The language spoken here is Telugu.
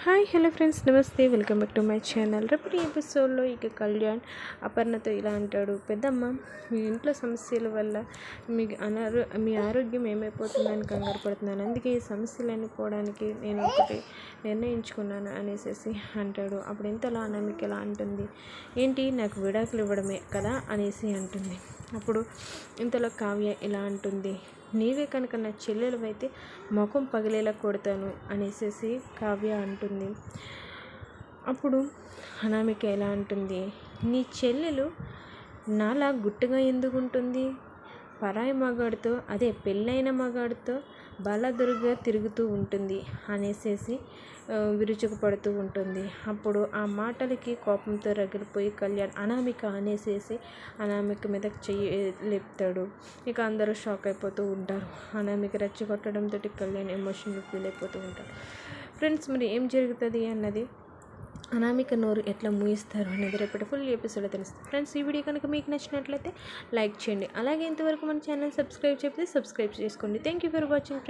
హాయ్ హలో ఫ్రెండ్స్, నమస్తే, welcome back to my channel. రేపటి ఎపిసోడ్లో ఇక కళ్యాణ్ అపర్ణతో ఇలా అంటాడు. పెద్దమ్మ, మీ ఇంట్లో సమస్యల వల్ల మీ ఆరోగ్యం ఏమైపోతుందని కంగారు పడుతున్నాను. అందుకే ఈ సమస్యలన్నీ పోవడానికి నేను ఒకటి నిర్ణయించుకున్నాను అనేసి అంటాడు. అప్పుడు ఇంతలా అనామిక ఎలా అంటుంది, ఏంటి నాకు విడాకులు ఇవ్వడమే కదా అనేసి అంటుంది. అప్పుడు ఇంతలో కావ్య ఇలా అంటుంది, నీవే కనుక నా చెల్లెలవైతే ముఖం పగిలేలా కొడతాను అనేసి కావ్య అంటుంది. అప్పుడు అనామిక ఎలా అంటుంది, నీ చెల్లెలు నాలా గుట్టుగా ఎందుకు ఉంటుంది? పరాయి మగాడితో, అదే పెళ్ళైన మగాడితో బలదురుగా తిరుగుతూ ఉంటుంది అనేసి విరుచుకుపడుతూ ఉంటుంది. అప్పుడు ఆ మాటలకి కోపంతో రగిలిపోయి కళ్యాణ్ అనామిక అనేసి అనామిక మీద చెయ్యి లేపుతాడు. ఇక అందరూ షాక్ అయిపోతూ ఉంటారు. అనామిక రెచ్చగొట్టడంతో కళ్యాణ్ ఎమోషనల్ ఫీల్ అయిపోతూ ఉంటాడు. ఫ్రెండ్స్, మరి ఏం జరుగుతుంది అన్నది, అనామిక నోరు ఎట్లా మూయిస్తారు అనేది రేపటి ఫుల్ ఎపిసోడ్ తెలుస్తుంది. ఫ్రెండ్స్, ఈ వీడియో కనుక మీకు నచ్చినట్లయితే లైక్ చేయండి. అలాగే ఇంతవరకు మన ఛానల్ సబ్స్క్రైబ్ చేసుకోండి. Thank you for watching.